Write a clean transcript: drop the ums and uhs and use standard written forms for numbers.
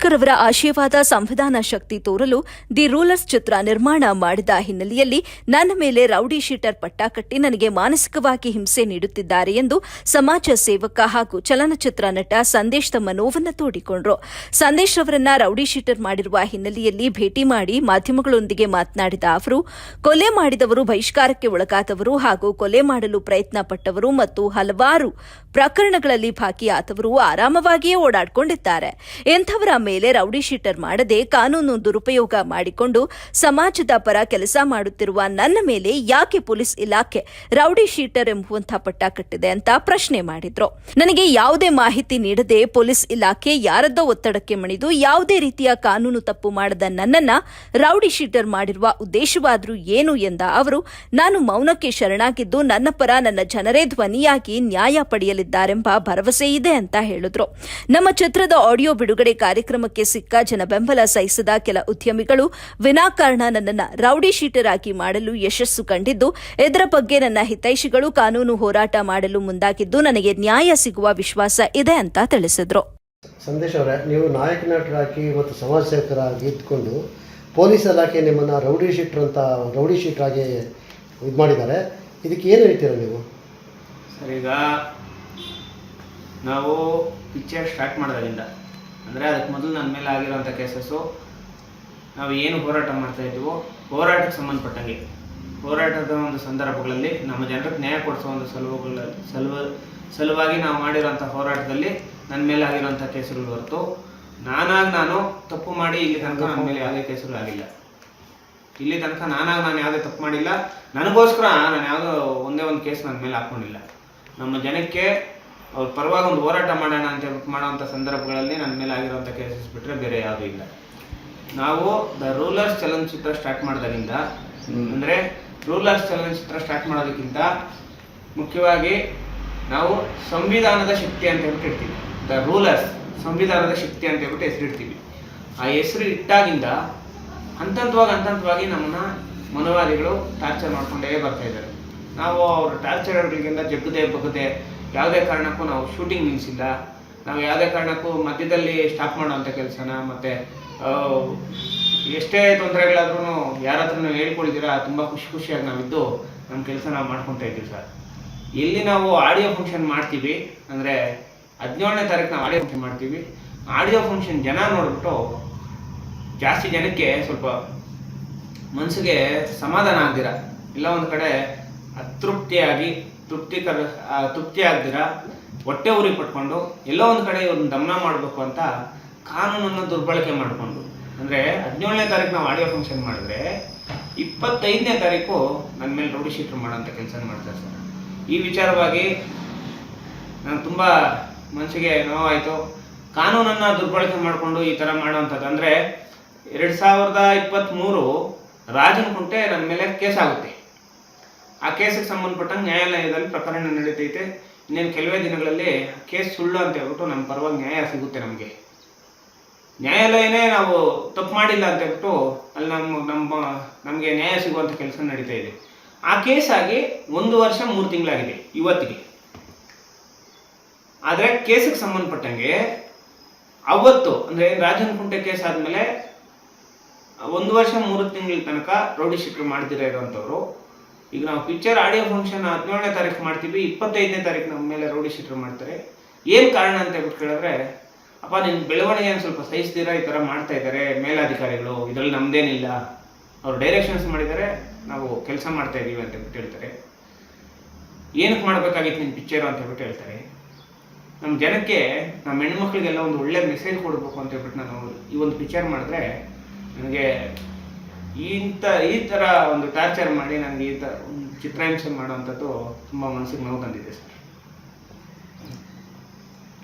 ಅಂಬೇಡ್ಕರ್ ಅವರ ಆಶಯವಾದ ಸಂವಿಧಾನ ಶಕ್ತಿ ತೋರಲು ದಿ ರೂಲರ್ಸ್ ಚಿತ್ರ ನಿರ್ಮಾಣ ಮಾಡಿದ ಹಿನ್ನೆಲೆಯಲ್ಲಿ ನನ್ನ ಮೇಲೆ ರೌಡಿ ಶೀಟರ್ ಪಟ್ಟ ಕಟ್ಟಿ ನನಗೆ ಮಾನಸಿಕವಾಗಿ ಹಿಂಸೆ ನೀಡುತ್ತಿದ್ದಾರೆ ಎಂದು ಸಮಾಜ ಸೇವಕ ಹಾಗೂ ಚಲನಚಿತ್ರ ನಟ ಸಂದೇಶ್ ತಮ್ಮ ನೋವನ್ನು ತೋಡಿಕೊಂಡರು. ಸಂದೇಶ್ ಅವರನ್ನ ರೌಡಿ ಶೀಟರ್ ಮಾಡಿರುವ ಹಿನ್ನೆಲೆಯಲ್ಲಿ ಭೇಟಿ ಮಾಡಿ ಮಾಧ್ಯಮಗಳೊಂದಿಗೆ ಮಾತನಾಡಿದ ಅವರು, ಕೊಲೆ ಮಾಡಿದವರು, ಬಹಿಷ್ಕಾರಕ್ಕೆ ಒಳಗಾದವರು ಹಾಗೂ ಕೊಲೆ ಮಾಡಲು ಪ್ರಯತ್ನ ಪಟ್ಟವರು ಮತ್ತು ಹಲವಾರು ಪ್ರಕರಣಗಳಲ್ಲಿ ಭಾಗಿಯಾದವರು ಆರಾಮವಾಗಿಯೇ ಓಡಾಡಿಕೊಂಡಿದ್ದಾರೆ. ಇಂಥವರ ಮೇಲೆ ರೌಡಿ ಶೀಟರ್ ಮಾಡದೆ ಕಾನೂನು ದುರುಪಯೋಗ ಮಾಡಿಕೊಂಡು ಸಮಾಜದ ಪರ ಕೆಲಸ ಮಾಡುತ್ತಿರುವ ನನ್ನ ಮೇಲೆ ಯಾಕೆ ಪೊಲೀಸ್ ಇಲಾಖೆ ರೌಡಿ ಶೀಟರ್ ಎಂಬುವಂತಹ ಪಟ್ಟ ಕಟ್ಟಿದೆ ಅಂತ ಪ್ರಶ್ನೆ ಮಾಡಿದ್ರು. ನನಗೆ ಯಾವುದೇ ಮಾಹಿತಿ ನೀಡದೆ ಪೊಲೀಸ್ ಇಲಾಖೆ ಯಾರದ್ದೋ ಒತ್ತಡಕ್ಕೆ ಮಣಿದು ಯಾವುದೇ ರೀತಿಯ ಕಾನೂನು ತಪ್ಪು ಮಾಡದ ನನ್ನನ್ನ ರೌಡಿ ಶೀಟರ್ ಮಾಡಿರುವ ಉದ್ದೇಶವಾದರೂ ಏನು ಎಂದ ಅವರು, ನಾನು ಮೌನಕ್ಕೆ ಶರಣಾಗಿದ್ದು ನನ್ನ ಪರ ನನ್ನ ಜನರೇ ಧ್ವನಿಯಾಗಿ ನ್ಯಾಯ ಪಡೆಯಲಿದ್ದಾರೆಂಬ ಭರವಸೆ ಇದೆ ಅಂತ ಹೇಳಿದ್ರು. ನಮ್ಮ ಚಿತ್ರದ ಆಡಿಯೋ ಬಿಡುಗಡೆ ಕಾರ್ಯಕ್ರಮಕ್ಕೆ ಸಿಕ್ಕ ಜನ ಬೆಂಬಲ ಸಹಿಸದ ಕೆಲ ಉದ್ಯಮಿಗಳು ವಿನಾಕಾರಣ ನನ್ನನ್ನು ರೌಡಿ ಶೀಟರ್ ಆಗಿ ಮಾಡಲು ಯಶಸ್ಸು ಕಂಡಿದ್ದು, ಇದರ ಬಗ್ಗೆ ನನ್ನ ಹಿತೈಷಿಗಳು ಕಾನೂನು ಹೋರಾಟ ಮಾಡಲು ಮುಂದಾಗಿದ್ದು ನನಗೆ ನ್ಯಾಯ ಸಿಗುವ ವಿಶ್ವಾಸ ಇದೆ ಅಂತ ತಿಳಿಸಿದ್ರು. ಸಂದೇಶ್ ಅವರೇ, ನೀವು ನಾಯಕ ನಟರಾಗಿ ಮತ್ತು ಸಮಾಜ ಸೇವಕರಾಗಿ ಇದ್ಕೊಂಡು ಪೊಲೀಸ್ ಇಲಾಖೆ ನಿಮ್ಮನ್ನು ರೌಡಿ ಶೀಟರ್ ಆಗಿ ಇದು ಮಾಡಿದ್ದಾರೆ. ಇದಕ್ಕೆ ಏನು ಹೇಳ್ತೀರಾ ನೀವು? ಸರ್, ಈಗ ನಾವು ಪಿಕ್ಚರ್ ಸ್ಟಾರ್ಟ್ ಮಾಡೋದ್ರಿಂದ ಅಂದರೆ ಅದಕ್ಕೆ ಮೊದಲು ನನ್ನ ಮೇಲೆ ಆಗಿರೋಂಥ ಕೇಸಸ್ಸು, ನಾವು ಏನು ಹೋರಾಟ ಮಾಡ್ತಾಯಿದ್ದೀವೋ ಹೋರಾಟಕ್ಕೆ ಸಂಬಂಧಪಟ್ಟಂಗೆ ಹೋರಾಟದ ಒಂದು ಸಂದರ್ಭಗಳಲ್ಲಿ ನಮ್ಮ ಜನರಿಗೆ ನ್ಯಾಯ ಕೊಡಿಸೋ ಒಂದು ಸಲುವಾಗಿ ನಾವು ಮಾಡಿರೋಂಥ ಹೋರಾಟದಲ್ಲಿ ನನ್ನ ಮೇಲೆ ಆಗಿರೋಂಥ ಕೇಸುಗಳು ಹೊರತು ನಾನು ತಪ್ಪು ಮಾಡಿ ಇಲ್ಲಿ ತನಕ ನನ್ನ ಮೇಲೆ ಯಾವುದೇ ಕೇಸುಗಳಾಗಿಲ್ಲ. ಇಲ್ಲಿ ತನಕ ನಾನು ಯಾವುದೇ ತಪ್ಪು ಮಾಡಿಲ್ಲ. ನನಗೋಸ್ಕರ ನಾನು ಯಾವುದೋ ಒಂದೇ ಒಂದು ಕೇಸ್ ನನ್ನ ಮೇಲೆ ಹಾಕ್ಕೊಂಡಿಲ್ಲ. ನಮ್ಮ ಜನಕ್ಕೆ ಅವ್ರ ಪರವಾಗಿ ಒಂದು ಹೋರಾಟ ಮಾಡೋಣ ಅಂತ ಮಾಡೋವಂಥ ಸಂದರ್ಭಗಳಲ್ಲಿ ನನ್ನ ಮೇಲೆ ಆಗಿರೋಂಥ ಕೇಸಸ್ ಬಿಟ್ಟರೆ ಬೇರೆ ಯಾವುದೂ ಇಲ್ಲ. ನಾವು ದ ರೂಲರ್ಸ್ ಚಲನಚಿತ್ರ ಸ್ಟಾರ್ಟ್ ಮಾಡಿದಾಗಿಂದ, ಅಂದರೆ ರೂಲರ್ಸ್ ಚಲನಚಿತ್ರ ಸ್ಟಾರ್ಟ್ ಮಾಡೋದಕ್ಕಿಂತ ಮುಖ್ಯವಾಗಿ ನಾವು ಸಂವಿಧಾನದ ಶಕ್ತಿ ಅಂತ ಹೇಳ್ಬಿಟ್ಟು ಇರ್ತೀವಿ. ದ ರೂಲರ್ಸ್ ಸಂವಿಧಾನದ ಶಕ್ತಿ ಅಂತ ಹೇಳ್ಬಿಟ್ಟು ಹೆಸರಿಡ್ತೀವಿ. ಆ ಹೆಸರು ಇಟ್ಟಾಗಿಂದ ಹಂತವಾಗಿ ನಮ್ಮನ್ನ ಮನೋವಾದಿಗಳು ಟಾರ್ಚರ್ ಮಾಡ್ಕೊಂಡೇ ಬರ್ತಾ ಇದ್ದಾರೆ. ನಾವು ಅವ್ರ ಟಾರ್ಚರ್ಗಳಿಗಿಂತ ಬಗ್ಗದೆ ಯಾವುದೇ ಕಾರಣಕ್ಕೂ ನಾವು ಶೂಟಿಂಗ್ ನಿಲ್ಲಿಸಿಲ್ಲ. ನಾವು ಯಾವುದೇ ಕಾರಣಕ್ಕೂ ಮಧ್ಯದಲ್ಲಿ ಸ್ಟಾಪ್ ಮಾಡೋವಂಥ ಕೆಲಸನ ಮತ್ತು ಎಷ್ಟೇ ತೊಂದರೆಗಳಾದ್ರೂ ಯಾರ ಹತ್ರನೂ ಹೇಳ್ಕೊಳ್ತೀರಾ ತುಂಬ ಖುಷಿಯಾಗಿ ನಾವಿದ್ದು ನಮ್ಮ ಕೆಲಸ ನಾವು ಮಾಡ್ಕೊತಾ ಇದ್ದೀವಿ ಸರ್. ಇಲ್ಲಿ ನಾವು ಆಡಿಯೋ ಫಂಕ್ಷನ್ ಮಾಡ್ತೀವಿ, ಅಂದರೆ 17ನೇ ತಾರೀಕು ನಾವು ಆಡಿಯೋ ಫಂಕ್ಷನ್ ಮಾಡ್ತೀವಿ. ಆಡಿಯೋ ಫಂಕ್ಷನ್ ಜನ ನೋಡ್ಬಿಟ್ಟು ಜಾಸ್ತಿ ಜನಕ್ಕೆ ಸ್ವಲ್ಪ ಮನಸ್ಸಿಗೆ ಸಮಾಧಾನ ಆಗ್ದಿರ, ಇಲ್ಲ ಒಂದು ಕಡೆ ತೃಪ್ತಿ ಆಗ್ದಿರ ಹೊಟ್ಟೆ ಉರಿ ಪಟ್ಕೊಂಡು ಎಲ್ಲೋ ಒಂದು ಕಡೆ ಇವ್ರನ್ನ ದಮನ ಮಾಡಬೇಕು ಅಂತ ಕಾನೂನನ್ನು ದುರ್ಬಳಕೆ ಮಾಡಿಕೊಂಡು, ಅಂದರೆ 17ನೇ ತಾರೀಕು ನಾವು ಆಡಿಯೋ ಫಂಕ್ಷನ್ ಮಾಡಿದ್ರೆ 25ನೇ ತಾರೀಕು ನನ್ನ ಮೇಲೆ ರೌಡಿ ಶೀಟರ್ ಮಾಡೋಂಥ ಕೆಲಸ ಮಾಡ್ತಾರೆ ಸರ್. ಈ ವಿಚಾರವಾಗಿ ನನಗೆ ತುಂಬ ಮನಸ್ಸಿಗೆ ನೋವಾಯಿತು. ಕಾನೂನನ್ನು ದುರ್ಬಳಕೆ ಮಾಡಿಕೊಂಡು ಈ ಥರ ಮಾಡೋವಂಥದ್ದು, ಅಂದರೆ 2023 ರಾಜನಕುಂಟೆ ನನ್ನ ಮೇಲೆ ಕೇಸ್ ಆಗುತ್ತೆ. ಆ ಕೇಸಿಗೆ ಸಂಬಂಧಪಟ್ಟಂಗೆ ನ್ಯಾಯಾಲಯದಲ್ಲಿ ಪ್ರಕರಣ ನಡೀತೈತೆ. ಇನ್ನೇನು ಕೆಲವೇ ದಿನಗಳಲ್ಲಿ ಕೇಸ್ ಸುಳ್ಳು ಅಂತ ಹೇಳ್ಬಿಟ್ಟು ನಮ್ಮ ಪರವಾಗಿ ನ್ಯಾಯ ಸಿಗುತ್ತೆ. ನ್ಯಾಯಾಲಯನೇ ನಾವು ತಪ್ಪು ಮಾಡಿಲ್ಲ ಅಂತ ಹೇಳ್ಬಿಟ್ಟು ಅಲ್ಲಿ ನಮಗೆ ನ್ಯಾಯ ಸಿಗುವಂಥ ಕೆಲಸ ನಡೀತಾ ಇದೆ. ಆ ಕೇಸ್ ಆಗಿ 1 ವರ್ಷ 3 ತಿಂಗಳಾಗಿದೆ ಇವತ್ತಿಗೆ. ಆದರೆ ಕೇಸಿಗೆ ಸಂಬಂಧಪಟ್ಟಂಗೆ ಅವತ್ತು, ಅಂದರೆ ರಾಜನಕುಂಟೆ ಕೇಸ್ ಆದಮೇಲೆ 1 ವರ್ಷ 3 ತಿಂಗಳ ತನಕ ರೌಡಿ ಶೀಟರ್ ಮಾಡ್ದಿರ ಇರೋವಂಥವ್ರು, ಈಗ ನಾವು ಪಿಕ್ಚರ್ ಆಡಿಯೋ ಫಂಕ್ಷನ್ 17ನೇ ತಾರೀಕು ಮಾಡ್ತೀವಿ, 25ನೇ ತಾರೀಕು ನಮ್ಮ ಮೇಲೆ ರೌಡಿ ಶೀಟರ್ ಮಾಡ್ತಾರೆ. ಏನು ಕಾರಣ ಅಂತ ಹೇಳ್ಬಿಟ್ಟು ಕೇಳಿದ್ರೆ, ಅಪ್ಪ ನಿನ್ನ ಬೆಳವಣಿಗೆಯನ್ನು ಸ್ವಲ್ಪ ಸಹಿಸ್ತೀರಾ, ಈ ಥರ ಮಾಡ್ತಾ ಇದ್ದಾರೆ ಮೇಲಾಧಿಕಾರಿಗಳು, ಇದರಲ್ಲಿ ನಮ್ದೇನಿಲ್ಲ, ಅವ್ರು ಡೈರೆಕ್ಷನ್ಸ್ ಮಾಡಿದ್ದಾರೆ, ನಾವು ಕೆಲಸ ಮಾಡ್ತಾ ಇದ್ದೀವಿ ಅಂತ ಹೇಳ್ಬಿಟ್ಟು ಹೇಳ್ತಾರೆ. ಏನಕ್ಕೆ ಮಾಡಬೇಕಾಗಿತ್ತು ನಿನ್ನ ಪಿಕ್ಚರು ಅಂತ ಹೇಳ್ಬಿಟ್ಟು ಹೇಳ್ತಾರೆ. ನಮ್ಮ ಜನಕ್ಕೆ, ನಮ್ಮ ಹೆಣ್ಮಕ್ಳಿಗೆಲ್ಲ ಒಂದು ಒಳ್ಳೆ ಮೆಸೇಜ್ ಕೊಡಬೇಕು ಅಂತ ಹೇಳ್ಬಿಟ್ಟು ನಾನು ಈ ಒಂದು ಪಿಕ್ಚರ್ ಮಾಡಿದ್ರೆ, ನನಗೆ ಈ ಥರ ಒಂದು ಟಾರ್ಚರ್ ಮಾಡಿ ನನಗೆ ಈ ಥರ ಚಿತ್ರಹಿಂಸೆ ಮಾಡುವಂಥದ್ದು ತುಂಬ ಮನಸ್ಸಿಗೆ ನೋವು ತಂದಿದೆ ಸರ್.